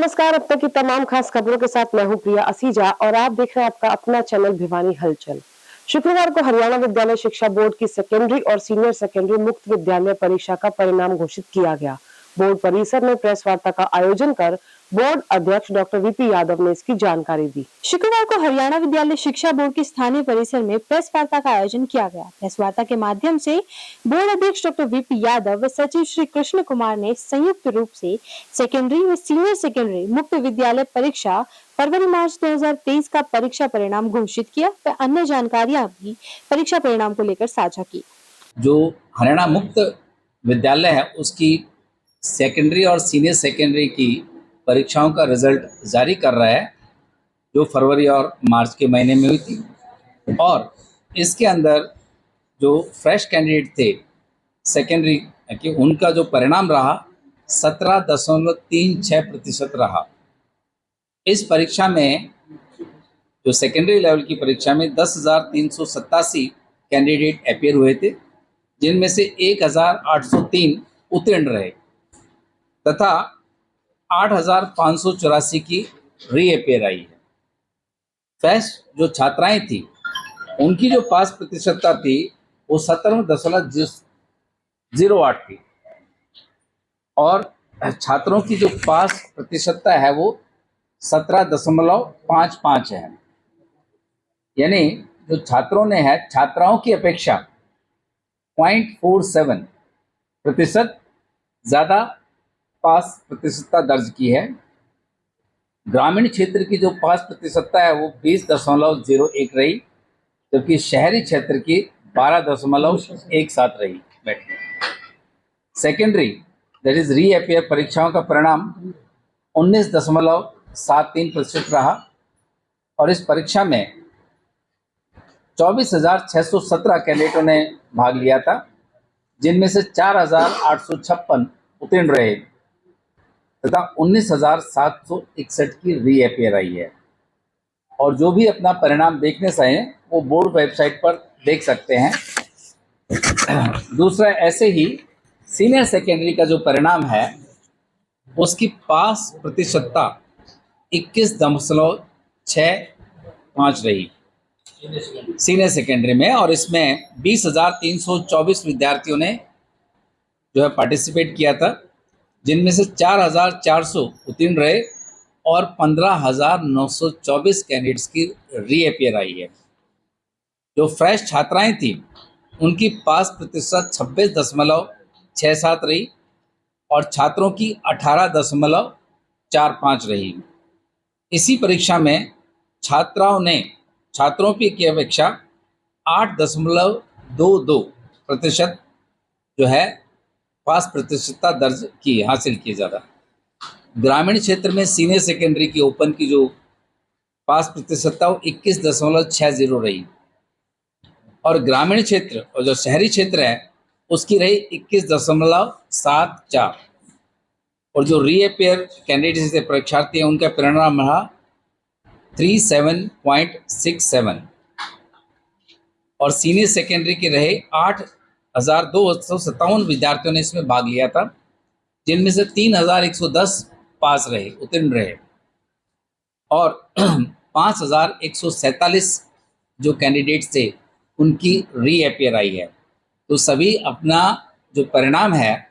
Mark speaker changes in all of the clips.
Speaker 1: नमस्कार। अब तक की तमाम खास खबरों के साथ मैं हूं प्रिया असीजा और आप देख रहे हैं आपका अपना चैनल भिवानी हलचल। शुक्रवार को हरियाणा विद्यालय शिक्षा बोर्ड की सेकेंडरी और सीनियर सेकेंडरी मुक्त विद्यालय परीक्षा का परिणाम घोषित किया गया। बोर्ड परिसर में प्रेस वार्ता का आयोजन कर बोर्ड अध्यक्ष डॉक्टर वीपी यादव ने इसकी जानकारी दी।
Speaker 2: शुक्रवार को हरियाणा विद्यालय शिक्षा बोर्ड के स्थानीय परिसर में प्रेस वार्ता का आयोजन किया गया। प्रेस वार्ता के माध्यम से बोर्ड अध्यक्ष डॉक्टर वीपी यादव व सचिव श्री कृष्ण कुमार ने संयुक्त रूप से सेकेंडरी व सीनियर सेकेंडरी मुक्त विद्यालय परीक्षा फरवरी-मार्च 2023 का परीक्षा परिणाम घोषित किया व अन्य जानकारियां भी परीक्षा परिणाम को लेकर साझा की।
Speaker 3: जो हरियाणा मुक्त विद्यालय है उसकी सेकेंडरी और सीनियर सेकेंडरी की परीक्षाओं का रिजल्ट जारी कर रहा है, जो फरवरी और मार्च के महीने में हुई थी। और इसके अंदर जो फ्रेश कैंडिडेट थे सेकेंडरी के, उनका जो परिणाम रहा 17.36% रहा। इस परीक्षा में जो सेकेंडरी लेवल की परीक्षा में 10,387 कैंडिडेट अपियर हुए थे, जिनमें से 1,803 उत्तीर्ण रहे तथा 8,584 की रीअपियर आई है। फ्रेश जो छात्राएं थी उनकी जो पास प्रतिशतता थी वो 17.08 थी और छात्रों की जो पास प्रतिशतता है वो 17.55 है। यानी जो छात्रों ने है छात्राओं की अपेक्षा 0.47% ज़्यादा पास प्रतिशतता दर्ज की है। ग्रामीण क्षेत्र की जो पास प्रतिशतता है वो 20.01 रही, जबकि शहरी क्षेत्र की 12.17 रही। बैठिए। सेकेंडरी दैट इज रीअपियर परीक्षाओं का परिणाम 19.73% रहा और इस परीक्षा में 24,617 कैंडिडेटों ने भाग लिया था, जिनमें से 4,856 उत्तीर्ण रहे तथा 19,761 की रीअपियर आई है। और जो भी अपना परिणाम देखने चाहें वो बोर्ड वेबसाइट पर देख सकते हैं। दूसरा, ऐसे ही सीनियर सेकेंडरी का जो परिणाम है उसकी पास प्रतिशतता 21.65 रही सीनियर सेकेंडरी में, और इसमें 20,324 विद्यार्थियों ने जो है पार्टिसिपेट किया था, जिनमें से 4,400 उत्तीर्ण रहे और 15,924 कैंडिडेट्स की रीअपियर आई है। जो फ्रेश छात्राएं थी उनकी पास प्रतिशत 26.67 रही और छात्रों की 18.45 रही। इसी परीक्षा में छात्रों की अपेक्षा 8.22% जो है पास प्रतिशतता दर्ज की हासिल की ज़्यादा। ग्रामीण क्षेत्र में सीनियर सेकेंडरी की ओपन की जो पास प्रतिशतता वो 21.60 रही और ग्रामीण क्षेत्र और जो शहरी क्षेत्र है उसकी रही 21.74 और जो रीअपियर कैंडिडेट से परीक्षार्थी हैं उनका परिणाम रहा 37.67 और सीनियर सेकेंडरी के रहे 8,257 विद्यार्थियों ने इसमें भाग लिया था, जिनमें से 3,110 पास रहे, उत्तीर्ण रहे और 5,147 जो कैंडिडेट्स थे उनकी रीअपियर आई है। तो सभी अपना जो परिणाम है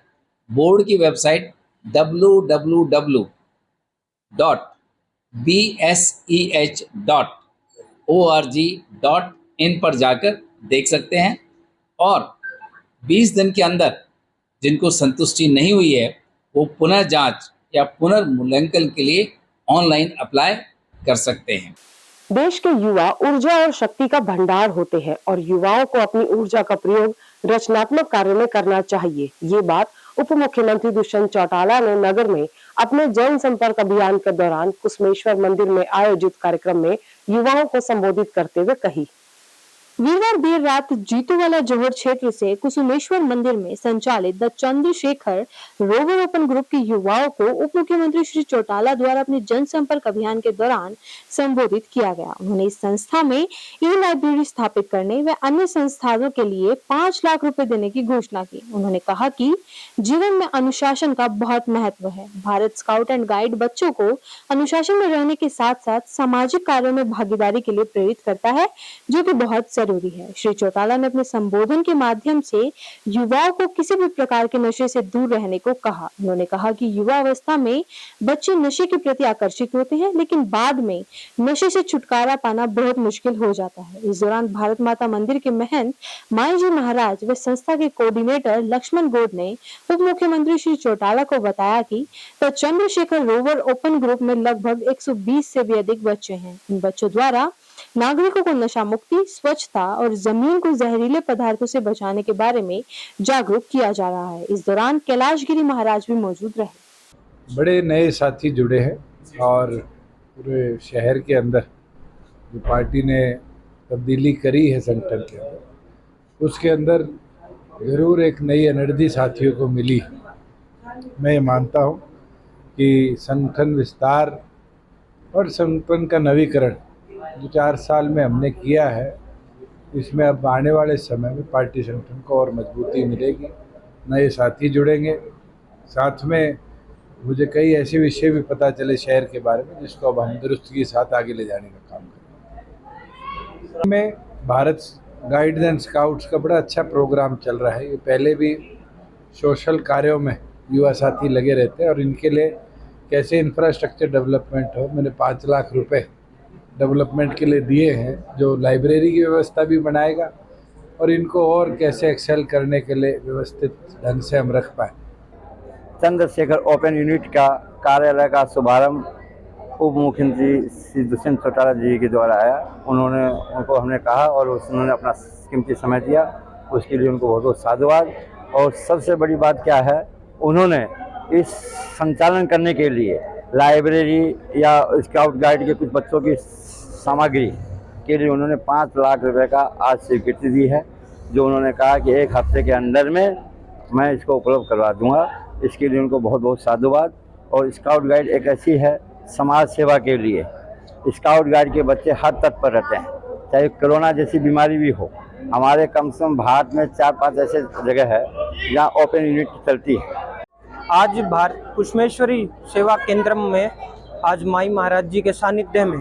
Speaker 3: बोर्ड की वेबसाइट www.bseh.org.in पर जाकर देख सकते हैं और 20 दिन के अंदर जिनको संतुष्टि नहीं हुई है वो पुनः जांच या पुनर्मूल्यांकन के लिए ऑनलाइन अप्लाई कर सकते हैं।
Speaker 1: देश के युवा ऊर्जा और शक्ति का भंडार होते हैं और युवाओं को अपनी ऊर्जा का प्रयोग रचनात्मक कार्य में करना चाहिए। ये बात उप मुख्यमंत्री दुष्यंत चौटाला ने नगर में अपने जनसंपर्क अभियान के दौरान कुसुमेश्वर मंदिर में आयोजित कार्यक्रम में युवाओं को संबोधित करते हुए कही।
Speaker 2: वीरवार देर रात जीतूवाला जोहर क्षेत्र से कुसुमेश्वर मंदिर में संचालित the Chandrashekhar rover open group के युवाओं को उप मुख्यमंत्री श्री चौटाला द्वारा अपने जनसंपर्क अभियान के दौरान संबोधित किया गया। उन्होंने इस संस्था में ई लाइब्रेरी स्थापित करने व अन्य संस्थानों के लिए 5 लाख रुपए देने की घोषणा की। उन्होंने कहा कि जीवन में अनुशासन का बहुत महत्व है। भारत स्काउट एंड गाइड बच्चों को अनुशासन में रहने के साथ साथ सामाजिक कार्यों में भागीदारी के लिए प्रेरित करता है, जो कि बहुत जरूरी है। श्री चौटाला ने अपने संबोधन के माध्यम से युवाओं को किसी भी प्रकार के नशे से दूर रहने को कहा। उन्होंने कहा कि युवा अवस्था में बच्चे नशे के प्रति आकर्षित होते हैं, लेकिन बाद में नशे से छुटकारा पाना बहुत मुश्किल हो जाता है। इस दौरान भारत माता मंदिर के महंत माई जी महाराज व संस्था के कोऑर्डिनेटर लक्ष्मण गोड ने उप मुख्यमंत्री श्री चौटाला को बताया कि the Chandrashekhar rover open group में लगभग 120 से भी अधिक बच्चे हैं। इन बच्चों द्वारा नागरिकों को नशा मुक्ति, स्वच्छता और जमीन को जहरीले पदार्थों से बचाने के बारे में जागरूक किया जा रहा है। इस दौरान कैलाशगिरी महाराज भी मौजूद रहे।
Speaker 4: बड़े नए साथी जुड़े हैं और पूरे शहर के अंदर जो पार्टी ने तब्दीली करी है संगठन के अंदर, उसके अंदर ज़रूर एक नई एनर्जी साथियों को मिली। मैं ये मानता हूँ कि संगठन विस्तार और संगठन का नवीकरण जो 4 साल में हमने किया है, इसमें अब आने वाले समय में पार्टी संगठन को और मजबूती मिलेगी, नए साथी जुड़ेंगे। साथ में मुझे कई ऐसे विषय भी पता चले शहर के बारे में जिसको अब हम दुरुस्ती के साथ आगे ले जाने का काम करेंगे। में भारत गाइड्स एंड स्काउट्स का बड़ा अच्छा प्रोग्राम चल रहा है। ये पहले भी सोशल कार्यों में युवा साथी लगे रहते हैं और इनके लिए कैसे इंफ्रास्ट्रक्चर डेवलपमेंट हो, मैंने 5 लाख रुपए डेवलपमेंट के लिए दिए हैं, जो लाइब्रेरी की व्यवस्था भी बनाएगा और इनको और कैसे एक्सेल करने के लिए व्यवस्थित ढंग से हम रख पाएँ।
Speaker 5: चंद्रशेखर ओपन यूनिट का कार्यालय का शुभारंभ उप मुख्यमंत्री श्री दुष्यंत चौटाला जी के द्वारा आया। उनको हमने कहा और उन्होंने अपना कीमती समय दिया, उसके लिए उनको बहुत बहुत साधुवाद। और सबसे बड़ी बात क्या है, उन्होंने इस संचालन करने के लिए लाइब्रेरी या स्काउट गाइड के कुछ बच्चों की सामग्री के लिए उन्होंने 5 लाख रुपए का आज स्वीकृति दी है, जो उन्होंने कहा कि 1 हफ्ते के अंदर में मैं इसको उपलब्ध करवा दूंगा। इसके लिए उनको बहुत बहुत साधुवाद। और स्काउट गाइड एक ऐसी है समाज सेवा के लिए, स्काउट गाइड के बच्चे हर तत्पर रहते हैं, चाहे कोरोना जैसी बीमारी भी हो। हमारे कम से कम भारत में 4-5 ऐसे जगह है जहाँ ओपन यूनिट चलती है।
Speaker 6: आज भारत कुसुमेश्वरी सेवा केंद्र में आज माई महाराज जी के सानिध्य में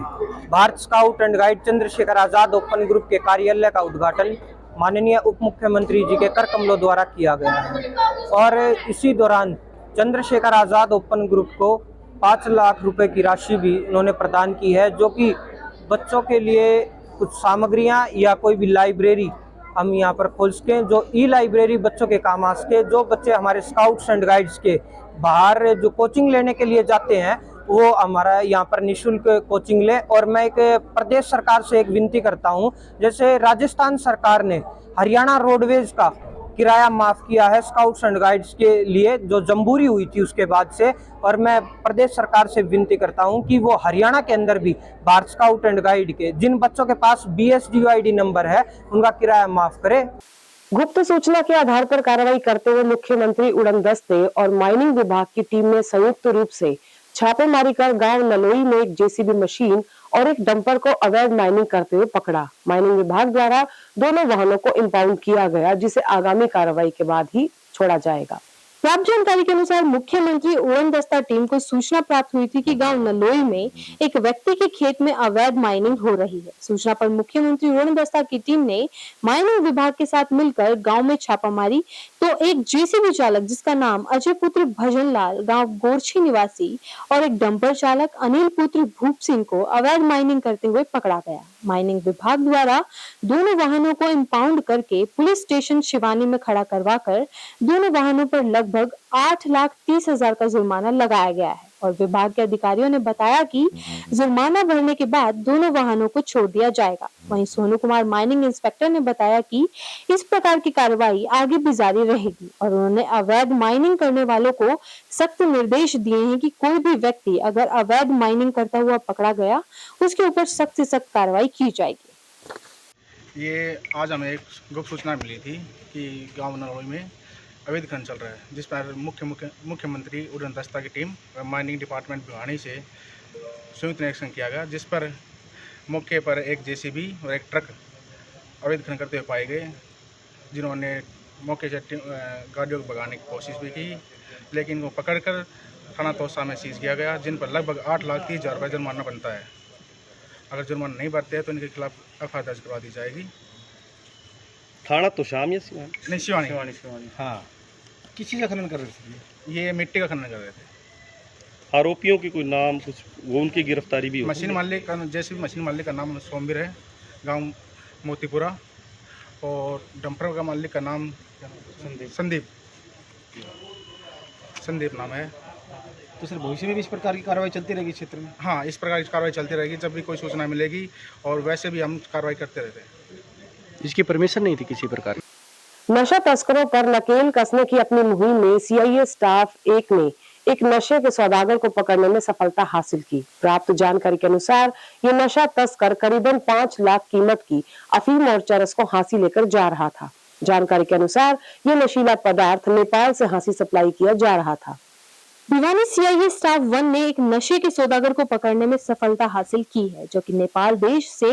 Speaker 6: Bharat scout and guide Chandrashekhar Azad open group के कार्यालय का उद्घाटन माननीय उप मुख्यमंत्री जी के कर कमलों द्वारा किया गया है। और इसी दौरान चंद्रशेखर आजाद ओपन ग्रुप को 5 लाख रुपए की राशि भी उन्होंने प्रदान की है, जो कि बच्चों के लिए कुछ सामग्रियां या कोई भी लाइब्रेरी हम यहाँ पर खोल सकें, जो ई लाइब्रेरी बच्चों के काम आ सके। जो बच्चे हमारे स्काउट्स एंड गाइड्स के बाहर जो कोचिंग लेने के लिए जाते हैं, वो हमारा यहाँ पर निःशुल्क कोचिंग ले। और मैं एक प्रदेश सरकार से एक विनती करता हूँ, जैसे राजस्थान सरकार ने हरियाणा रोडवेज का किराया माफ किया है स्काउट्स एंड गाइड्स के लिए, जो जम्बूरी हुई थी उसके बाद से। और मैं प्रदेश सरकार से विनती करता हूं कि वो हरियाणा के अंदर भी भारत स्काउट एंड गाइड के जिन बच्चों के पास BSDOID नंबर है, उनका किराया माफ करे।
Speaker 1: गुप्त सूचना के आधार पर कार्रवाई करते हुए मुख्यमंत्री उड़न दस्ते और माइनिंग विभाग की टीम ने संयुक्त रूप से छापेमारी कर गांव नलोई में एक JCB मशीन और एक डंपर को अवैध माइनिंग करते हुए पकड़ा। माइनिंग विभाग द्वारा दोनों वाहनों को इंपाउंड किया गया, जिसे आगामी कार्रवाई के बाद ही छोड़ा जाएगा। प्राप्त जानकारी के अनुसार मुख्यमंत्री उड़न दस्ता टीम को सूचना प्राप्त हुई थी कि गांव नलोई में एक व्यक्ति के खेत में अवैध माइनिंग हो रही है। सूचना पर मुख्यमंत्री उड़न दस्ता की टीम ने माइनिंग विभाग के साथ मिलकर गांव में छापा मारी, तो एक JCB चालक जिसका नाम अजय पुत्र भजनलाल गांव गोरछी निवासी और एक डंपर चालक अनिल पुत्र भूप सिंह को अवैध माइनिंग करते हुए पकड़ा गया। माइनिंग विभाग द्वारा दोनों वाहनों को इंपाउंड करके पुलिस स्टेशन शिवानी में खड़ा करवाकर दोनों वाहनों पर लगभग 8,30,000 का जुर्माना लगाया गया है। और विभाग के अधिकारियों ने बताया कि जुर्माना भरने के बाद दोनों वाहनों को छोड़ दिया जाएगा। वहीं सोनू कुमार माइनिंग इंस्पेक्टर ने बताया कि इस प्रकार की कार्रवाई आगे भी जारी रहेगी और उन्होंने अवैध माइनिंग करने वालों को सख्त निर्देश दिए हैं कि कोई भी व्यक्ति अगर अवैध माइनिंग करता हुआ पकड़ा गया, उसके ऊपर सख्त से सख्त कार्रवाई की जाएगी।
Speaker 7: ये आज हमें एक गुप्त सूचना मिली थी कि गांव नरोई में अवैध खनन चल रहा है, जिस पर मुख्यमंत्री उड़न दस्ता की टीम और माइनिंग डिपार्टमेंट भिवानी से संयुक्त निरीक्षण किया गया, जिस पर मौके पर एक जेसीबी और एक ट्रक अवैध खनन करते हुए पाए गए, जिन्होंने मौके से गाड़ियों को भगाने की कोशिश भी की, लेकिन इनको पकड़कर थाना तोसा में सीज किया गया, जिन पर लगभग 8,30,000 रुपये जुर्माना बनता है। अगर जुर्माना नहीं भरते हैं तो इनके खिलाफ एफआईआर दर्ज करवा दी जाएगी।
Speaker 8: थाना तो शाम या सिवान?
Speaker 7: नहीं, शिवानी।
Speaker 8: हाँ, किस चीज़ का खनन कर रहे थे?
Speaker 7: ये मिट्टी का खनन कर रहे थे।
Speaker 8: आरोपियों की कोई नाम कुछ, वो उनकी गिरफ्तारी भी हुई?
Speaker 7: मशीन मालिक का, जैसे भी मशीन मालिक का नाम सोमवीर है, गांव मोतीपुरा, और डंपर का मालिक का नाम संदीप नाम है।
Speaker 8: तो सर भविष्य में भी इस प्रकार की कार्रवाई चलती रहेगी क्षेत्र में?
Speaker 7: हाँ, इस प्रकार की कार्रवाई चलती रहेगी, जब भी कोई सूचना मिलेगी, और वैसे भी हम कार्रवाई करते रहते हैं।
Speaker 8: इसकी परमिशन नहीं थी किसी प्रकार की?
Speaker 1: नशा तस्करों पर नकेल कसने की अपनी मुहिम में सीआईए स्टाफ 1 ने एक नशे के सौदागर को पकड़ने में सफलता हासिल की। प्राप्त जानकारी के अनुसार ये नशा तस्कर करीबन 5 लाख कीमत की अफीम और चरस को हांसी लेकर जा रहा था। जानकारी के अनुसार ये नशीला पदार्थ नेपाल से हांसी सप्लाई किया जा रहा था।
Speaker 2: भिवानी सीआईए स्टाफ 1 ने एक नशे के सौदागर को पकड़ने में सफलता हासिल की है, जो कि नेपाल देश से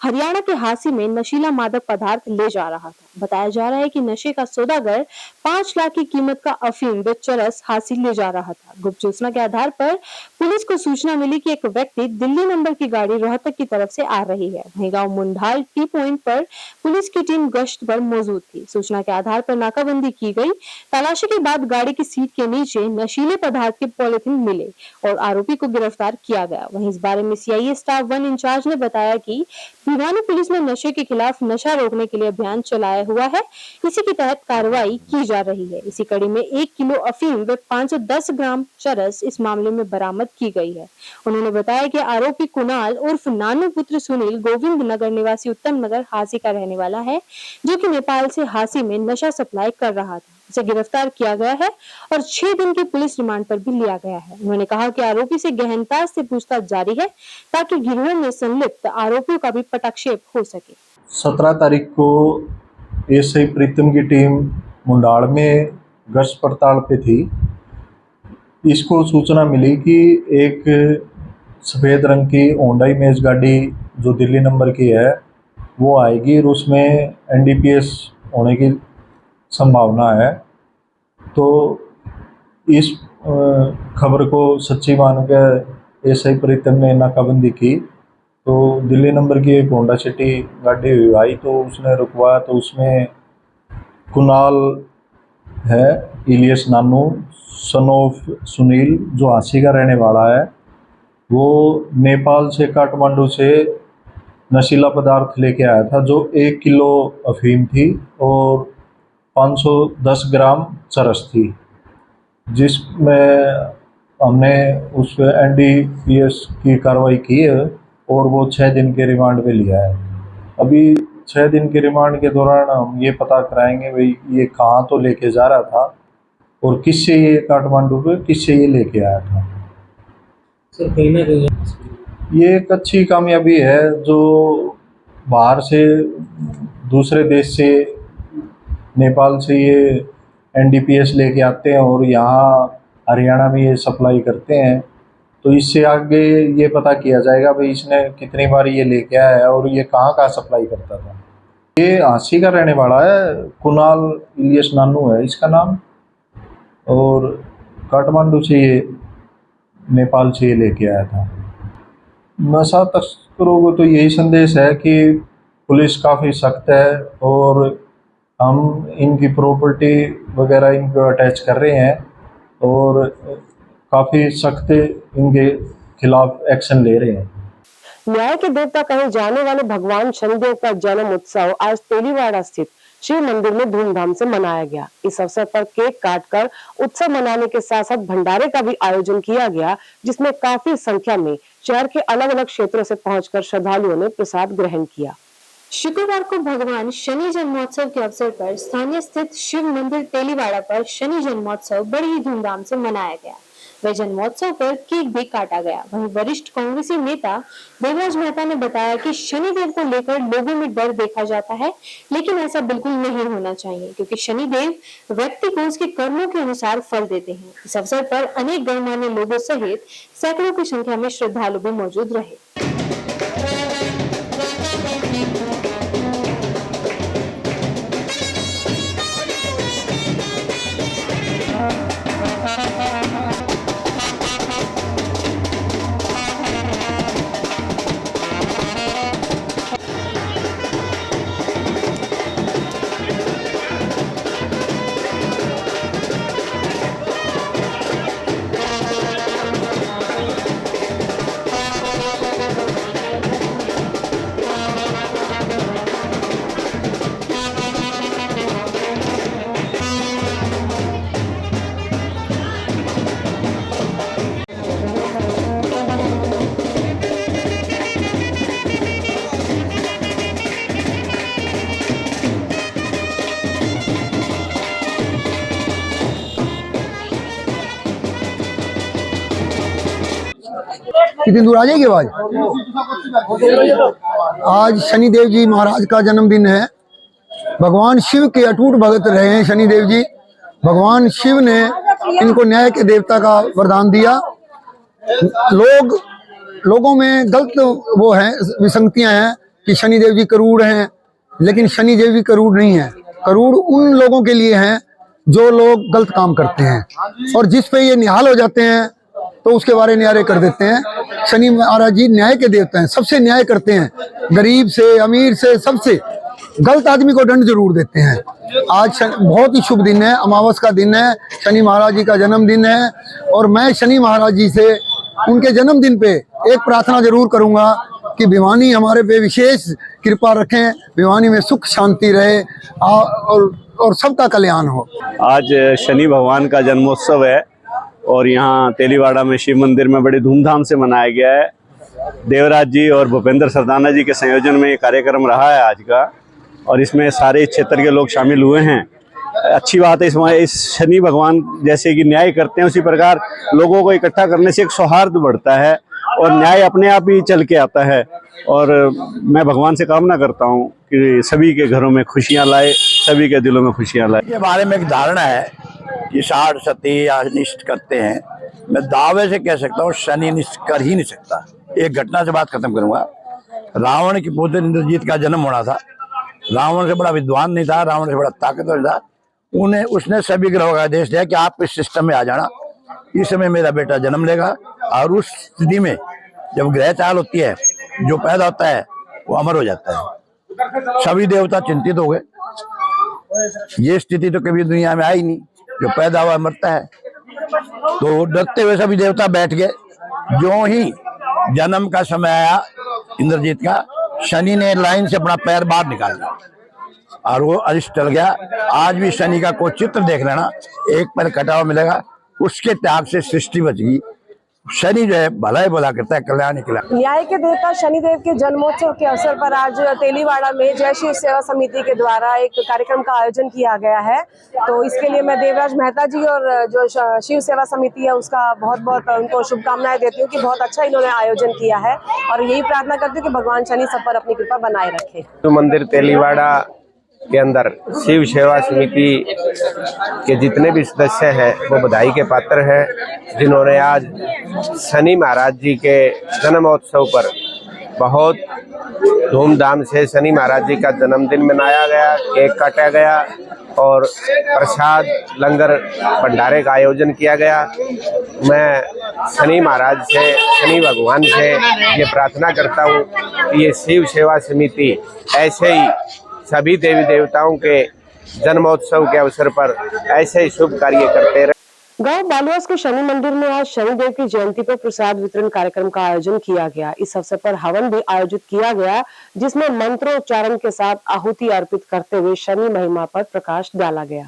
Speaker 2: हरियाणा के हांसी में नशीला मादक पदार्थ ले जा रहा था। बताया जा रहा है कि नशे का सौदागर 5 लाख की कीमत का अफीम व चरस हांसी ले जा रहा था। गुप्त सूचना के आधार पर पुलिस को सूचना मिली कि एक व्यक्ति दिल्ली नंबर की गाड़ी रोहतक की तरफ से आ रही है। वहीं गाँव मुंडाल टी पॉइंट पर पुलिस की टीम गश्त पर मौजूद थी। सूचना के आधार पर नाकाबंदी की गई। तलाशी के बाद गाड़ी की सीट के नीचे नशीले पदार्थ के पॉलिथीन मिले और आरोपी को गिरफ्तार किया गया। वहीं इस बारे में सीआईए स्टाफ 1 इंचार्ज ने बताया कि भिवानी पुलिस ने नशे के खिलाफ नशा रोकने के लिए अभियान चलाया हुआ है। इसी के तहत कार्रवाई की जा रही है। इसी कड़ी में 1 किलो अफीम व 510 ग्राम चरस इस मामले में बरामद की गई है। उन्होंने बताया कि आरोपी कुणाल उर्फ नानू पुत्र सुनील गोविंद नगर निवासी उत्तम नगर हांसी का रहने वाला है, जो कि नेपाल से हांसी में नशा सप्लाई कर रहा था। इसे गिरफ्तार किया गया है और 6 दिन की पुलिस रिमांड पर भी लिया गया है। उन्होंने कहा कि आरोपी से गहनता से पूछताछ जारी है, ताकि गिरोह में संलिप्त आरोपियों का भी पटाक्षेप हो सके।
Speaker 9: 17 तारीख को एसआई प्रीतम की टीम मुंडाल में गश्त पड़ताल पे थी। इसको सूचना मिली कि एक सफ़ेद रंग की होंडा इमेज गाड़ी जो दिल्ली नंबर की है वो आएगी और उसमें एनडीपीएस होने की संभावना है। तो इस खबर को सच्ची मानकर एसआई प्रीतम ने नाकाबंदी की। तो दिल्ली नंबर की एक होंडा सिटी गाड़ी आई, तो उसने रुकवाया, तो उसमें कुणाल है alias Nanu son of Sunil, जो हांसी का रहने वाला है, वो नेपाल से काठमांडू से नशीला पदार्थ लेके आया था, जो 1 किलो अफीम थी और 510 ग्राम चरस थी, जिसमें हमने उस पर एनडीपीएस की कार्रवाई की है और वो 6 दिन के रिमांड पे लिया है। अभी 6 दिन के रिमांड के दौरान हम ये पता कराएंगे भाई ये कहाँ तो लेके जा रहा था और किससे ये काठमांडू पे किससे ये लेके आया था।
Speaker 10: सर कहीं ना कहीं
Speaker 9: ये एक अच्छी कामयाबी है, जो बाहर से दूसरे देश से नेपाल से ये एनडीपीएस लेके आते हैं और यहाँ हरियाणा में ये सप्लाई करते हैं। तो इससे आगे ये पता किया जाएगा भाई इसने कितनी बार ये लेके आया है और ये कहाँ कहाँ सप्लाई करता था। ये हांसी का रहने वाला है, कुणाल इलियस नानू है इसका नाम, और काठमांडू से ये नेपाल से ये लेके आया था। नशा तस्करों को तो यही संदेश है कि पुलिस काफ़ी सख्त है और हम इनकी प्रॉपर्टी वगैरह इनको अटैच कर रहे हैं और काफ़ी सख्त इनके खिलाफ एक्शन ले रहे हैं।
Speaker 1: न्याय के देवता कहे जाने वाले भगवान शनिदेव का जन्म उत्सव आज तेलीवाड़ा स्थित शिव मंदिर में धूमधाम से मनाया गया। इस अवसर पर केक काटकर उत्सव मनाने के साथ साथ भंडारे का भी आयोजन किया गया, जिसमें काफी संख्या में शहर के अलग अलग क्षेत्रों से पहुंचकर श्रद्धालुओं ने प्रसाद ग्रहण किया।
Speaker 2: शुक्रवार को भगवान शनि जन्मोत्सव के अवसर पर स्थानीय स्थित शिव मंदिर तेलीवाड़ा पर शनि जन्मोत्सव बड़ी ही धूमधाम से मनाया गया। वह जन्मोत्सव पर केक भी काटा गया। वहीं वरिष्ठ कांग्रेसी नेता देवराज मेहता ने बताया कि शनिदेव को लेकर लोगों में डर देखा जाता है, लेकिन ऐसा बिल्कुल नहीं होना चाहिए क्योंकि शनिदेव व्यक्ति को उसके कर्मों के अनुसार फल देते हैं। इस अवसर पर अनेक गणमान्य लोगों सहित सैकड़ों की संख्या में श्रद्धालु भी मौजूद रहे।
Speaker 11: कितनी दूर आ जाएगी आवाज। आज शनिदेव जी महाराज का जन्मदिन है। भगवान शिव के अटूट भगत रहे हैं शनिदेव जी। भगवान शिव ने इनको न्याय के देवता का वरदान दिया। लोगों में गलत वो है, विसंगतियां हैं कि शनिदेव जी करूड़ हैं, लेकिन शनिदेव जी करूड़ नहीं है। करूड़ उन लोगों के लिए हैं जो लोग गलत काम करते हैं और जिस पे ये निहाल हो जाते हैं तो उसके बारे न्यारे कर देते हैं। शनि महाराज जी न्याय के देवता हैं, सबसे न्याय करते हैं, गरीब से अमीर से सबसे। गलत आदमी को दंड जरूर देते हैं। आज बहुत ही शुभ दिन है, अमावस का दिन है, शनि महाराज जी का जन्मदिन है और मैं शनि महाराज जी से उनके जन्मदिन पे एक प्रार्थना जरूर करूंगा कि भिवानी हमारे पे विशेष कृपा रखें, भिवानी में सुख शांति रहे और सबका कल्याण हो।
Speaker 12: आज शनि भगवान का जन्मोत्सव है और यहाँ तेलीवाड़ा में शिव मंदिर में बड़े धूमधाम से मनाया गया है। देवराज जी और भूपेंद्र सरदाना जी के संयोजन में ये कार्यक्रम रहा है आज का, और इसमें सारे क्षेत्र के लोग शामिल हुए हैं। अच्छी बात है। इस शनि भगवान जैसे कि न्याय करते हैं, उसी प्रकार लोगों को इकट्ठा करने से एक सौहार्द बढ़ता है और न्याय अपने आप ही चल के आता है। और मैं भगवान से कामना करता हूँ कि सभी के घरों में खुशियाँ लाए, सभी के दिलों में खुशियाँ लाए।
Speaker 13: के बारे में एक धारणा है कि साठ सती अनिष्ट करते हैं। मैं दावे से कह सकता हूँ शनि अनिष्ट कर ही नहीं सकता। एक घटना से बात खत्म करूंगा। रावण के पुत्र इंद्रजीत का जन्म होना था। रावण से बड़ा विद्वान नहीं था, रावण से बड़ा ताकतवर था। उसने सभी ग्रहों का आदेश दिया कि आप इस सिस्टम में आ जाना, इस समय मेरा बेटा जन्म लेगा। और उस स्थिति में जब ग्रह चाल होती है, जो पैदा होता है वो अमर हो जाता है। सभी देवता चिंतित हो गए। ये स्थिति तो कभी दुनिया में आई नहीं, जो पैदा हुआ मरता है। तो डरते हुए सभी देवता बैठ गए। जो ही जन्म का समय आया इंद्रजीत का, शनि ने लाइन से अपना पैर बाहर निकाल दिया और वो अरिष्ट चल गया। आज भी शनि का कोई चित्र देख लेना, एक पैर कटा हुआ मिलेगा। उसके त्याग से सृष्टि बच गई। शनि जो है भला ही भला करता है, कल्याण ही कल्याण।
Speaker 1: न्याय के देवता शनिदेव के जन्मोत्सव के अवसर पर आज तेलीवाड़ा में जय शिव सेवा समिति के द्वारा एक कार्यक्रम का आयोजन किया गया है। तो इसके लिए मैं देवराज मेहता जी और जो शिव सेवा समिति है उसका बहुत बहुत उनको शुभकामनाएं देती हूँ कि बहुत अच्छा इन्होंने आयोजन किया है और यही प्रार्थना करती हूँ कि भगवान शनि सब पर अपनी कृपा बनाए रखे।
Speaker 14: तो मंदिर तेलीवाड़ा के अंदर शिव सेवा समिति के जितने भी सदस्य हैं वो बधाई के पात्र हैं, जिन्होंने आज शनि महाराज जी के जन्मोत्सव पर बहुत धूमधाम से शनि महाराज जी का जन्मदिन मनाया गया, केक काटा गया और प्रसाद लंगर भंडारे का आयोजन किया गया। मैं शनि महाराज से, शनि भगवान से ये प्रार्थना करता हूँ कि ये शिव सेवा समिति ऐसे ही सभी देवी देवताओं के जन्मोत्सव के अवसर पर ऐसे ही शुभ कार्य करते रहे।
Speaker 1: गांव बालुआस के शनि मंदिर में आज शनिदेव की जयंती पर प्रसाद वितरण कार्यक्रम का आयोजन किया गया। इस अवसर पर हवन भी आयोजित किया गया, जिसमें मंत्रोच्चारण के साथ आहुति अर्पित करते हुए शनि महिमा पर प्रकाश डाला गया।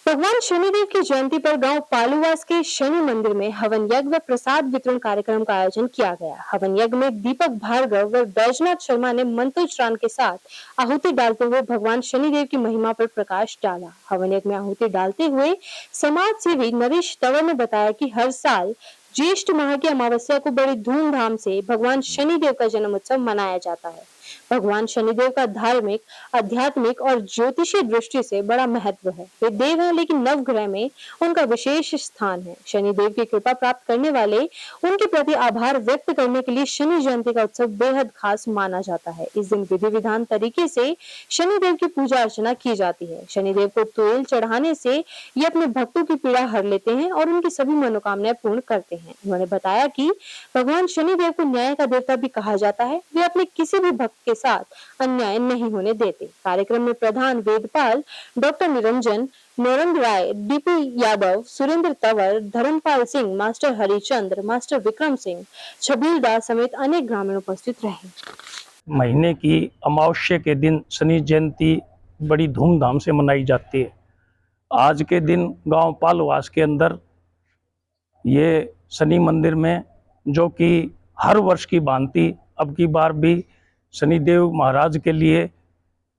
Speaker 2: भगवान शनिदेव की जयंती पर गांव पालूवास के शनि मंदिर में हवन यज्ञ व प्रसाद वितरण कार्यक्रम का आयोजन किया गया। हवन यज्ञ में दीपक भार्गव व बैजनाथ शर्मा ने मंत्रोच्चारण के साथ आहुति डालते हुए भगवान शनिदेव की महिमा पर प्रकाश डाला। हवन यज्ञ में आहुति डालते हुए समाज सेवी नरेश तंवर ने बताया कि हर साल ज्येष्ठ माह की अमावस्या को बड़ी धूमधाम से भगवान शनिदेव का जन्म उत्सव मनाया जाता है। भगवान शनिदेव का धार्मिक, आध्यात्मिक और ज्योतिषीय दृष्टि से बड़ा महत्व है। वे देव हैं, लेकिन नवग्रह में उनका विशेष स्थान है। शनिदेव की कृपा प्राप्त करने वाले उनके प्रति आभार व्यक्त करने के लिए शनि जयंती का उत्सव बेहद खास माना जाता है। इस दिन विधि विधान तरीके से शनिदेव की पूजा अर्चना की जाती है। शनिदेव को तेल चढ़ाने से ये अपने भक्तों की पीड़ा हर लेते हैं और उनकी सभी मनोकामनाएं पूर्ण करते हैं। उन्होंने बताया कि भगवान शनिदेव को न्याय का देवता भी कहा जाता है। वे अपने किसी भी भक्त के साथ अन्याय नहीं होने देते। कार्यक्रम में प्रधान Vedpal doctor Niranjan, Naurang Rai, DP Yadav, Surendra Tanwar, Dharampal Singh, master Harichandra, master Vikram Singh, Chhabil Das समेत अनेक ग्रामीण उपस्थित रहे।
Speaker 15: महीने की अमावस्या के दिन शनि जयंती बड़ी धूमधाम से मनाई जाती है। आज के दिन गांव पालवास के अंदर ये शनि मंदिर में, जो कि हर वर्ष की भांति अब की बार भी शनिदेव महाराज के लिए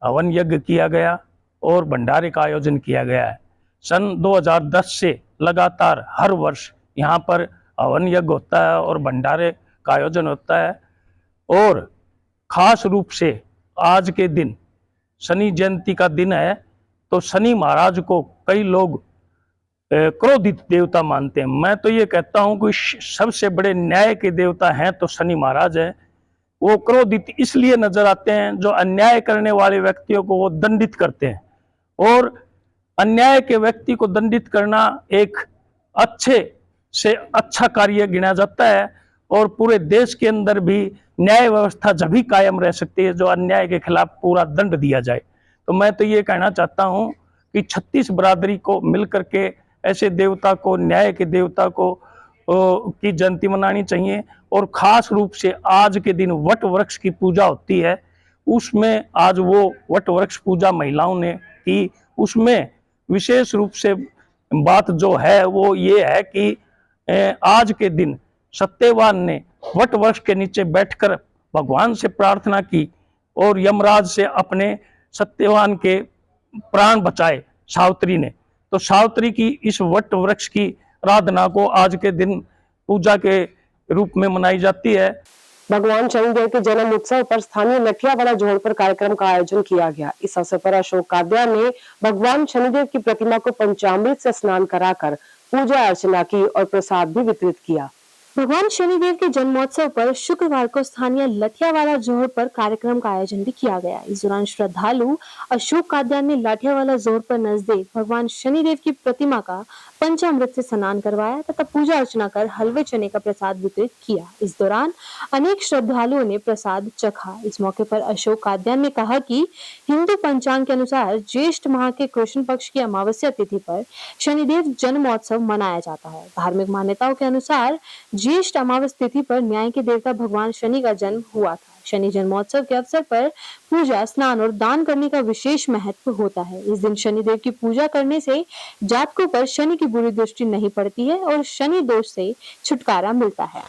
Speaker 15: हवन यज्ञ किया गया और भंडारे का आयोजन किया गया है। सन 2010 से लगातार हर वर्ष यहाँ पर हवन यज्ञ होता है और भंडारे का आयोजन होता है। और खास रूप से आज के दिन शनि जयंती का दिन है, तो शनि महाराज को कई लोग क्रोधित देवता मानते हैं। मैं तो ये कहता हूँ कि सबसे बड़े न्याय के देवता हैं तो शनि महाराज हैं। वो क्रोधित इसलिए नजर आते हैं, जो अन्याय करने वाले व्यक्तियों को वो दंडित करते हैं, और अन्याय के व्यक्ति को दंडित करना एक अच्छे से अच्छा कार्य गिना जाता है। और पूरे देश के अंदर भी न्याय व्यवस्था जब भी कायम रह सकती है जो अन्याय के खिलाफ पूरा दंड दिया जाए। तो मैं तो ये कहना चाहता हूँ कि 36 बरादरी को मिलकर के ऐसे देवता को, न्याय के देवता को की जयंती मनानी चाहिए। और खास रूप से आज के दिन वट वृक्ष की पूजा होती है, उसमें आज वो वट वृक्ष पूजा महिलाओं ने की। उसमें विशेष रूप से बात जो है वो ये है कि आज के दिन सत्यवान ने वट वृक्ष के नीचे बैठकर भगवान से प्रार्थना की और यमराज से अपने सत्यवान के प्राण बचाए सावित्री ने। तो सावित्री की इस वट वृक्ष की आराधना को आज के दिन पूजा के रूप में मनाई जाती है।
Speaker 1: भगवान शनिदेव के जन्म उत्सव पर स्थानीय लठियावाला जोड़ पर कार्यक्रम का आयोजन किया गया। इस अवसर पर अशोक काद्या ने भगवान शनिदेव की प्रतिमा को पंचामृत से स्नान कराकर पूजा अर्चना की और प्रसाद भी वितरित किया।
Speaker 2: भगवान शनिदेव के जन्मोत्सव पर शुक्रवार को स्थानीय लठियावाला जोड़ पर कार्यक्रम का आयोजन भी किया गया। इस दौरान श्रद्धालु अशोक काद्या ने लाठियावाला जोड़ पर नजदीक भगवान शनिदेव की प्रतिमा का पंचामृत से स्नान करवाया तथा पूजा अर्चना कर हलवे चने का प्रसाद वितरित किया। इस दौरान अनेक श्रद्धालुओं ने प्रसाद चखा। इस मौके पर अशोक काद्या ने कहा कि हिंदू पंचांग के अनुसार ज्येष्ठ माह के कृष्ण पक्ष की अमावस्या तिथि पर शनिदेव जन्मोत्सव मनाया जाता है। धार्मिक मान्यताओं के अनुसार ज्येष्ठ अमावस्या तिथि पर न्याय के देवता भगवान शनि का जन्म हुआ था। शनि जन्मोत्सव के अवसर पर पूजा, स्नान और दान करने का विशेष महत्व होता है। इस दिन शनिदेव की पूजा करने से जातकों पर शनि की बुरी दृष्टि नहीं पड़ती है और शनि दोष से छुटकारा मिलता है।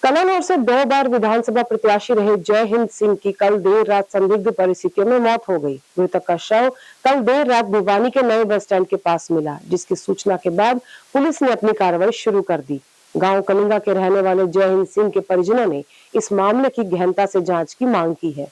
Speaker 1: कलानौर से 2 बार विधानसभा प्रत्याशी रहे जय हिंद सिंह की कल देर रात संदिग्ध परिस्थितियों में मौत हो गई। मृतक का शव कल देर रात भिवानी के नए बस स्टैंड के पास मिला, जिसकी सूचना के बाद पुलिस ने अपनी कार्रवाई शुरू कर दी। गांव कलिंगा के रहने वाले जय हिंद सिंह के परिजनों ने इस मामले की गहनता से जांच की मांग की है।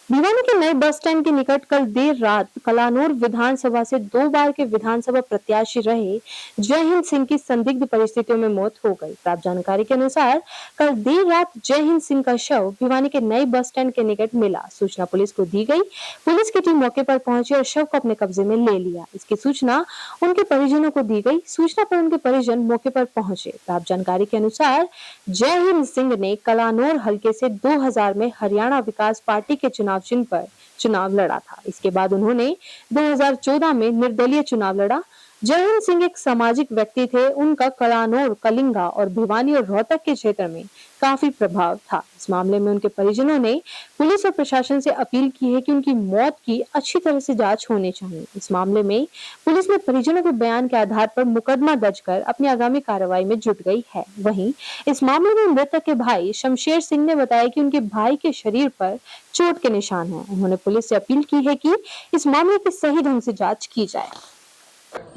Speaker 2: भिवानी के नए बस स्टैंड के निकट कल देर रात कलानौर विधानसभा से 2 बार के विधानसभा प्रत्याशी रहे जय हिंद सिंह की संदिग्ध परिस्थितियों में मौत हो गई। प्राप्त जानकारी के अनुसार कल देर रात जय हिंद सिंह का शव भिवानी के नए बस स्टैंड के निकट मिला। सूचना पुलिस को दी गई। पुलिस की टीम मौके पर पहुंची और शव को अपने कब्जे में ले लिया। इसकी सूचना उनके परिजनों को दी गई। सूचना पर उनके परिजन मौके पर पहुंचे। प्राप्त जानकारी के अनुसार जय हिंद सिंह ने कलानौर हलके से 2000 में हरियाणा विकास पार्टी के चुनाव चिन्ह पर चुनाव लड़ा था। इसके बाद उन्होंने 2014 में निर्दलीय चुनाव लड़ा। जय हिंद सिंह एक सामाजिक व्यक्ति थे। उनका कलानौर, कलिंगा और भिवानी और रोहतक के क्षेत्र में काफी प्रभाव था। इस मामले में उनके परिजनों ने पुलिस और प्रशासन से अपील की है कि उनकी मौत की अच्छी तरह से जांच होनी चाहिए। इस मामले में पुलिस ने परिजनों के बयान के आधार पर मुकदमा दर्ज कर अपनी आगामी कार्रवाई में जुट गई है। वहीं इस मामले में मृतक के भाई शमशेर सिंह ने बताया कि उनके भाई के शरीर पर चोट के निशान हैं। उन्होंने पुलिस से अपील की है कि इस मामले की सही ढंग से जांच की जाए।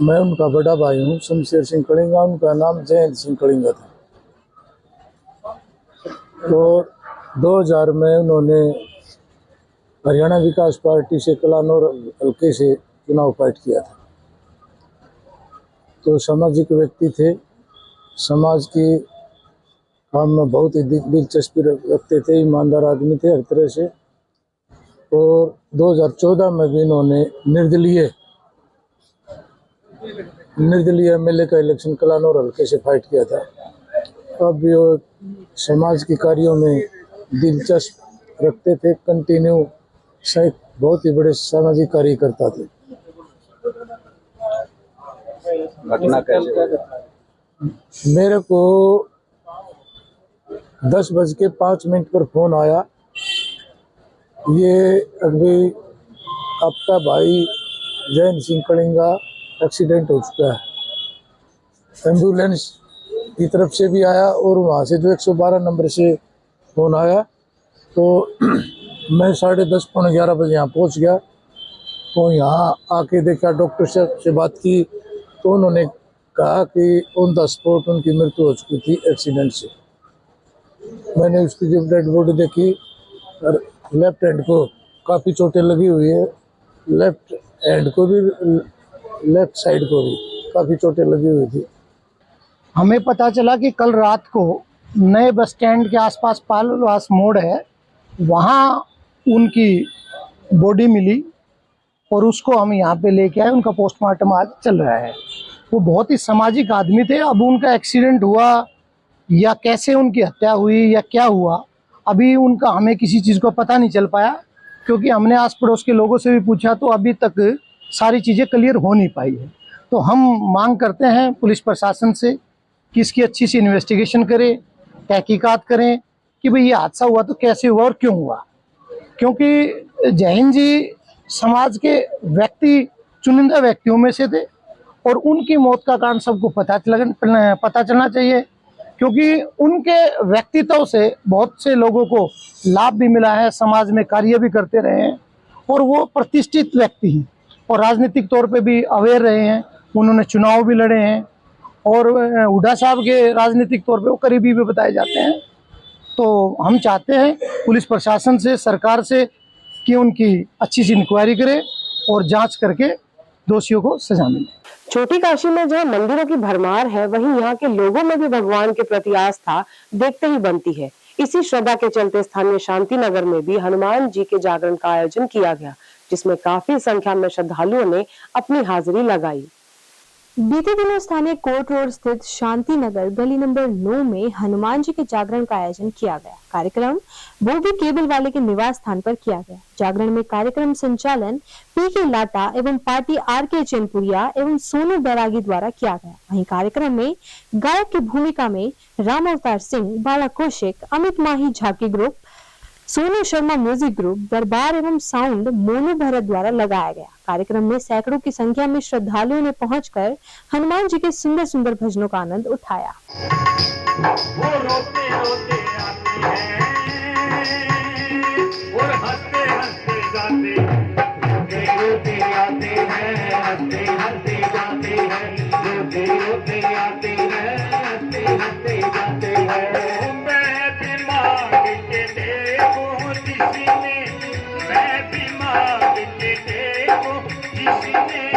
Speaker 16: मैं उनका बड़ा भाई हूँ, शमशेर सिंह कलिंगा। उनका नाम जयंत सिंह कलिंगा था। तो 2000 में उन्होंने हरियाणा विकास पार्टी से कलानौर हल्के से चुनाव फाइट किया था। तो सामाजिक व्यक्ति थे, समाज की काम में बहुत ही दिलचस्पी रखते थे, ईमानदार आदमी थे हर तरह से। और 2014 में भी इन्होंने निर्दलीय एमएलए का इलेक्शन कलानौर हल्के से फाइट किया था। अब भी वो समाज के कार्यों में दिलचस्प रखते थे, कंटिन्यू बहुत ही बड़े सामाजिक कार्य करता थे।
Speaker 12: घटना कैसे?
Speaker 16: मेरे को 10:05 पर फोन आया, ये अभी आपका भाई जयंत सिंह कलिंगा एक्सीडेंट हो चुका है। एम्बुलेंस की तरफ से भी आया और वहाँ से जो 112 नंबर से फोन आया। तो मैं 10:30 पौने 11 बजे यहाँ पहुँच गया। तो यहाँ आके देखा, डॉक्टर से बात की तो उन्होंने कहा कि ऑन द स्पॉट उनकी मृत्यु हो चुकी थी एक्सीडेंट से। मैंने उसकी जब डेड बॉडी देखी, लेफ्ट हैंड को काफ़ी चोटें लगी हुई है, लेफ्ट हैंड को भी, लेफ्ट साइड को भी काफ़ी चोटें लगी हुई थी।
Speaker 11: हमें पता चला कि कल रात को नए बस स्टैंड के आसपास पालवास मोड़ है, वहाँ उनकी बॉडी मिली और उसको हम यहाँ पे लेके आए। उनका पोस्टमार्टम आज चल रहा है। वो बहुत ही सामाजिक आदमी थे। अब उनका एक्सीडेंट हुआ या कैसे उनकी हत्या हुई या क्या हुआ, अभी उनका हमें किसी चीज़ को पता नहीं चल पाया, क्योंकि हमने आस पड़ोस के लोगों से भी पूछा तो अभी तक सारी चीज़ें क्लियर हो नहीं पाई है। तो हम मांग करते हैं पुलिस प्रशासन से कि इसकी अच्छी सी इन्वेस्टिगेशन करें, तहकीकात करें कि भाई ये हादसा हुआ तो कैसे हुआ और क्यों हुआ। क्योंकि जैन जी समाज के व्यक्ति, चुनिंदा व्यक्तियों में से थे और उनकी मौत का कारण सबको पता चलना चाहिए, क्योंकि उनके व्यक्तित्व से बहुत से लोगों को लाभ भी मिला है, समाज में कार्य भी करते रहे हैं और वो प्रतिष्ठित व्यक्ति हैं और राजनीतिक तौर पे भी अवेयर रहे हैं। उन्होंने चुनाव भी लड़े हैं और हुड्डा साहब के राजनीतिक तौर पे वो करीबी भी बताए जाते हैं। तो हम चाहते हैं पुलिस प्रशासन से, सरकार से कि उनकी अच्छी सी इंक्वायरी करे और जांच करके दोषियों को सजा मिले।
Speaker 1: छोटी काशी में जहां मंदिरों की भरमार है, वहीं यहाँ के लोगों में भी भगवान के प्रति आस्था देखते ही बनती है। इसी श्रद्धा के चलते स्थानीय शांति नगर में भी हनुमान जी के जागरण का आयोजन किया गया, जिसमें काफी संख्या में श्रद्धालुओं ने अपनी हाजिरी लगाई।
Speaker 2: बीते दिनों स्थानीय कोर्ट रोड स्थित शांति नगर गली नंबर 9 में हनुमान जी के जागरण का आयोजन किया गया। कार्यक्रम बोगी केबल वाले के निवास स्थान पर किया गया। जागरण में कार्यक्रम संचालन पीके लाटा एवं पार्टी आरके चैनपुरिया एवं सोनू बैरागी द्वारा किया गया। वहीं कार्यक्रम में गायक की भूमिका में राम अवतार सिंह, बाला कौशिक, अमित माही झाकी group, Sonu Sharma music group, दरबार एवं साउंड मोनू भरत द्वारा लगाया गया। कार्यक्रम में सैकड़ों की संख्या में श्रद्धालुओं ने पहुंचकर हनुमान जी के सुंदर सुंदर भजनों का आनंद उठाया।
Speaker 17: वो रोते रोते आते हैं और हंसते हंसते जाते हैं, रोते आते हैं, हंसते हंसते जाते हैं, रोते रोते आते हैं, हंसते हंसते जाते हैं। मैं भी मांग के देखो जिसने, मैं भी मांग के देखो जिसने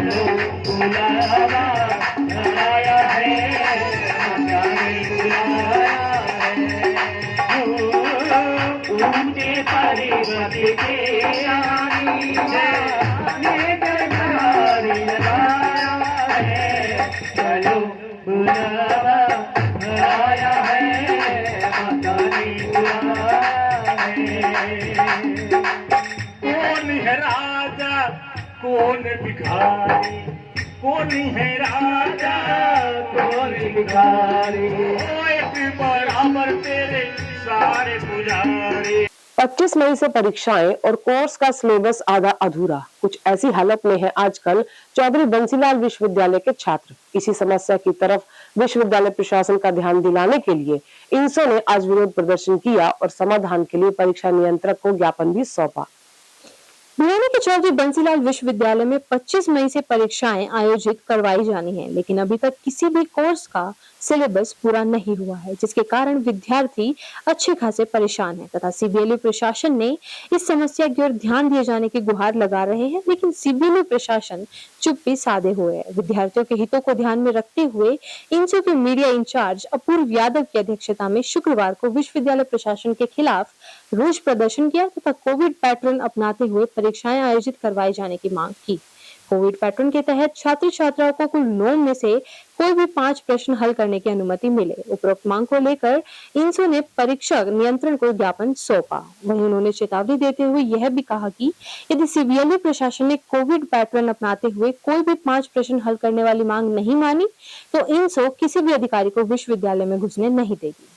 Speaker 17: जो मांगा वो आया है, पता नहीं आया है, ऊंचे पर्वत के आनी ये दरबार लगाया है, चलो बुलावा आया है। है राजा कौन भिखारी, कौन है राजा कौन भिखारी, ओ एक बराबर तेरे सारे पुजारी।
Speaker 1: 25 मई से परीक्षाएं और कोर्स का सिलेबस आधा अधूरा, कुछ ऐसी हालत में है आजकल चौधरी बंसीलाल विश्वविद्यालय के छात्र। इसी समस्या की तरफ विश्वविद्यालय प्रशासन का ध्यान दिलाने के लिए इंसो ने आज विरोध प्रदर्शन किया और समाधान के लिए परीक्षा नियंत्रक को ज्ञापन भी सौंपा।
Speaker 2: भिवानी के चौधरी बंसीलाल विश्वविद्यालय में 25 मई से परीक्षाएं आयोजित करवाई जानी है, लेकिन अभी तक किसी भी कोर्स का सिलेबस पूरा नहीं हुआ है, जिसके कारण विद्यार्थी अच्छे खासे परेशान हैं तथा सीबीएलयू प्रशासन ने इस समस्या की ओर ध्यान दिए जाने की गुहार लगा रहे हैं, लेकिन सीबीएलयू प्रशासन चुप्पी साधे हुए है। विद्यार्थियों के हितों को ध्यान में रखते हुए इंसो के मीडिया इंचार्ज अपूर्व यादव की अध्यक्षता में शुक्रवार को विश्वविद्यालय प्रशासन के खिलाफ रोष प्रदर्शन किया तथा कोविड पैटर्न अपनाते हुए परीक्षाएं आयोजित करवाए जाने की मांग की। कोविड पैटर्न के तहत छात्र छात्राओं को कुल 9 में से कोई भी 5 प्रश्न हल करने की अनुमति मिले। उपरोक्त मांग को लेकर इंसो ने परीक्षा नियंत्रण को ज्ञापन सौंपा। वहीं उन्होंने चेतावनी देते हुए यह भी कहा कि यदि सीबीएलयू प्रशासन ने कोविड पैटर्न अपनाते हुए कोई भी 5 प्रश्न हल करने वाली मांग नहीं मानी तो इंसो किसी भी अधिकारी को विश्वविद्यालय में घुसने नहीं देगी।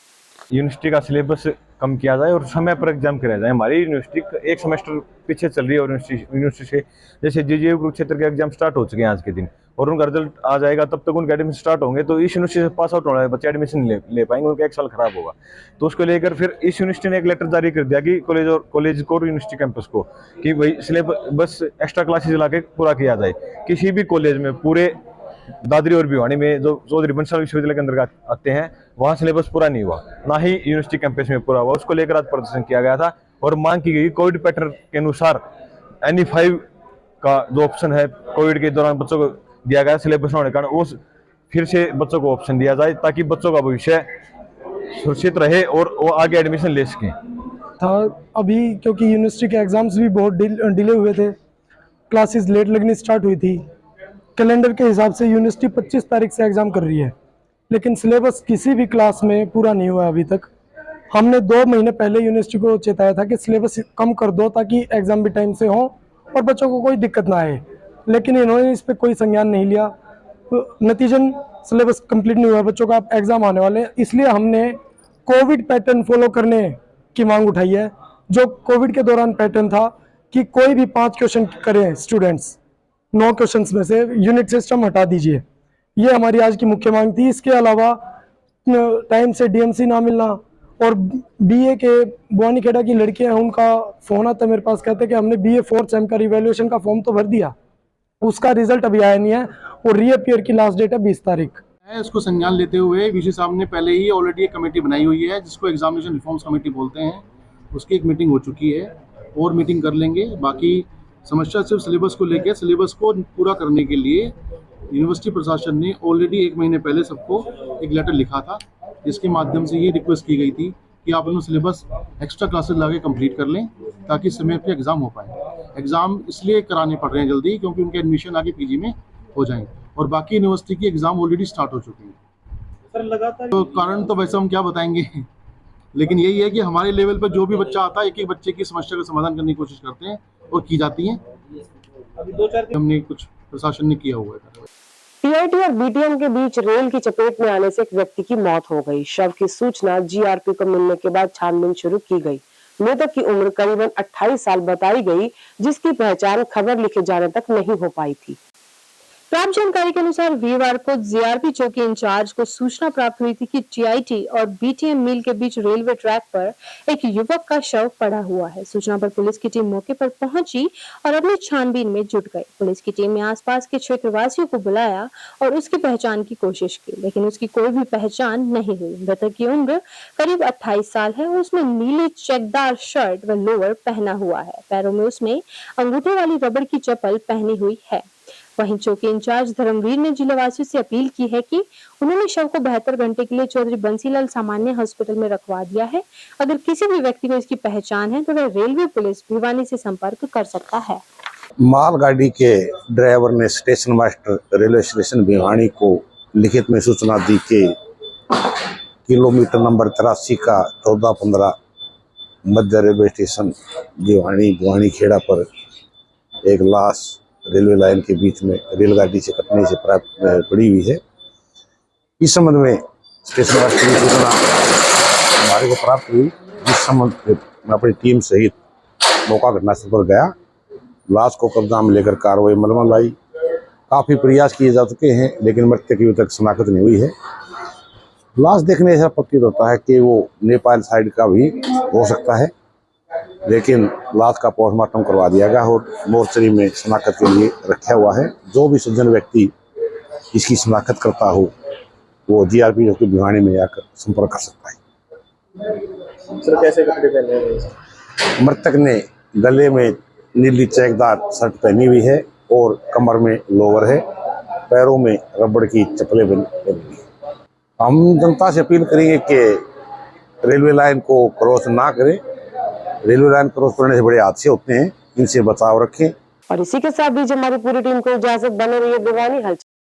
Speaker 18: यूनिवर्सिटी का सिलेबस कम किया जाए और समय पर एग्जाम कराया जाए। हमारी यूनिवर्सिटी एक सेमेस्टर पीछे चल रही है और यूनिवर्सिटी से जैसे जीजीयू कुरुक्षेत्र के एग्जाम स्टार्ट हो चुके हैं आज के दिन और उनका रिजल्ट आ जाएगा, तब तक उनके एडमिशन स्टार्ट होंगे तो इस यूनिवर्सिटी से पास आउट होने वाले बच्चे एडमिशन ले पाएंगे, उनका 1 साल खराब होगा। तो उसको लेकर फिर इस यूनिवर्सिटी ने एक लेटर जारी कर दिया कि कॉलेज को और यूनिवर्सिटी कैंपस को कि भाई सिलेबस एक्स्ट्रा क्लासेज ला के पूरा किया जाए। किसी भी कॉलेज में पूरे दादरी और भिवानी में जो चौधरी बंसीलाल विश्वविद्यालय के अंदर आते हैं वहाँ सिलेबस पूरा नहीं हुआ, ना ही यूनिवर्सिटी कैंपस में पूरा हुआ। उसको लेकर आज प्रदर्शन किया गया था और मांग की गई कोविड पैटर्न के अनुसार NE5 का जो ऑप्शन है कोविड के दौरान बच्चों को दिया गया सिलेबस होने के कारण उस फिर से बच्चों को ऑप्शन दिया जाए ताकि बच्चों का भविष्य सुरक्षित रहे और वो आगे एडमिशन ले सकें।
Speaker 16: था अभी क्योंकि यूनिवर्सिटी के एग्जाम्स भी बहुत डिले हुए थे, क्लासेस लेट लगनी स्टार्ट हुई थी। कैलेंडर के हिसाब से यूनिवर्सिटी 25 तारीख से एग्ज़ाम कर रही है, लेकिन सिलेबस किसी भी क्लास में पूरा नहीं हुआ अभी तक। हमने 2 महीने पहले यूनिवर्सिटी को चेताया था कि सिलेबस कम कर दो ताकि एग्ज़ाम भी टाइम से हो और बच्चों को कोई दिक्कत ना आए, लेकिन इन्होंने इस पर कोई संज्ञान नहीं लिया। नतीजन सिलेबस कंप्लीट नहीं हुआ, बच्चों का एग्ज़ाम आने वाले हैं। इसलिए हमने कोविड पैटर्न फॉलो करने की मांग उठाई है। जो कोविड के दौरान पैटर्न था कि कोई भी 5 क्वेश्चन करें स्टूडेंट्स, 9 क्वेश्चंस में से यूनिट सिस्टम हटा दीजिए, ये हमारी आज की मुख्य मांग थी। इसके अलावा टाइम से डीएमसी ना मिलना और बीए के बुआनीखेड़ा की लड़कियां हैं उनका फ़ोन आता है मेरे पास, कहते हैं कि हमने BA 4th सेम का रिवैल्यूएशन का फॉर्म तो भर दिया, उसका रिजल्ट अभी आया नहीं है और रीअपियर की लास्ट डेट है 20 तारीख।
Speaker 7: इसको संज्ञान लेते हुए वीसी साहब ने पहले ही ऑलरेडी एक कमेटी बनाई हुई है जिसको एग्जामिनेशन रिफॉर्म्स कमेटी बोलते हैं, उसकी एक मीटिंग हो चुकी है और मीटिंग कर लेंगे। बाकी समस्या सिर्फ सिलेबस को लेकर, सिलेबस को पूरा करने के लिए यूनिवर्सिटी प्रशासन ने ऑलरेडी 1 महीने पहले सबको एक लेटर लिखा था जिसके माध्यम से ये रिक्वेस्ट की गई थी कि आप अपना सिलेबस एक्स्ट्रा क्लासेस ला के कम्प्लीट कर लें ताकि समय पे एग्ज़ाम हो पाए। एग्ज़ाम इसलिए कराने पड़ रहे हैं जल्दी क्योंकि उनके एडमिशन आगे पीजी में हो जाएं और बाकी यूनिवर्सिटी की एग्ज़ाम ऑलरेडी स्टार्ट हो चुकी है। सर लगातार तो कारण तो वैसे हम क्या बताएंगे लेकिन यही है कि हमारे लेवल पर जो भी बच्चा आता है एक एक बच्चे की समस्या का समाधान करने की कोशिश करते हैं और की जाती हैं। अभी 2-4 दिन हमने कुछ प्रशासन ने किया हुआ है।
Speaker 1: पीआईटी और बीटीएम के बीच रेल की चपेट में आने से एक व्यक्ति की मौत हो गई। शव की सूचना जीआरपी को मिलने के बाद छानबीन शुरू की गई। मृतक की उम्र करीबन 28 साल बताई गई, जिसकी पहचान खबर लिखे जाने तक नहीं हो पाई थी। प्राप्त जानकारी के अनुसार वीरवार को जीआरपी चौकी इंचार्ज को सूचना प्राप्त हुई थी कि टीआईटी और बीटीएम मिल के बीच रेलवे ट्रैक पर एक युवक का शव पड़ा हुआ है। सूचना पर पुलिस की टीम मौके पर पहुंची और अपनी छानबीन में जुट गई। पुलिस की टीम ने आसपास के क्षेत्रवासियों को बुलाया और उसकी पहचान की कोशिश की, लेकिन उसकी कोई भी पहचान नहीं हुई। मृतक की उम्र करीब 28 साल है और उसने नीली चेकदार शर्ट व लोअर पहना हुआ है। पैरों में उसने अंगूठे वाली रबड़ की चप्पल पहनी हुई है। वहीं चौकी इंचार्ज धर्मवीर ने जिलावासियों से अपील की है कि उन्होंने शव को 72 घंटे के लिए चौधरी बंसीलाल सामान्य हॉस्पिटल में रखवा दिया है। अगर किसी भी व्यक्ति को इसकी पहचान है तो वह रेलवे पुलिस भिवानी से संपर्क कर सकता है।
Speaker 19: मालगाड़ी के ड्राइवर ने station master railway station Bhiwani को लिखित में सूचना दी कि किलोमीटर नंबर 83 का 14-15 मध्य रेलवे स्टेशन भिवानी खेड़ा पर एक लाश रेलवे लाइन के बीच में रेलगाड़ी से कटने से पड़ी हुई है। इस संबंध में स्टेशन मास्टर की सूचना हमारे को प्राप्त हुई, जिस संबंध में मैं अपनी टीम सहित मौका घटनास्थल पर गया। लाश को कब्जा में लेकर कार्रवाई मलमल लाई। काफ़ी प्रयास किए जा चुके हैं, लेकिन मृतक की अभी तक शनाख्त नहीं हुई है। लाश देखने से प्रतीत होता है कि वो नेपाल साइड का भी हो सकता है, लेकिन लाश का पोस्टमार्टम करवा दिया गया और मोर्चरी में शनाख्त के लिए रखा हुआ है। जो भी सज्जन व्यक्ति इसकी शनाख्त करता हो वो जीआरपी ऑफिस भिवानी में आकर संपर्क कर सकता है।
Speaker 10: सर कैसे कपड़े पहने हैं?
Speaker 19: मृतक ने गले में नीली चेकदार शर्ट पहनी हुई है और कमर में लोअर है, पैरों में रबड़ की चप्पलें पहनी हुई है। हम जनता से अपील करेंगे कि रेलवे लाइन को क्रॉस ना करें। रेलवे लाइन क्रॉस करने से बड़े हादसे होते हैं, इनसे बचाव रखें।
Speaker 1: और इसी के साथ दीजिए हमारी पूरी टीम को इजाजत। बने रहिए भिवानी हलचल।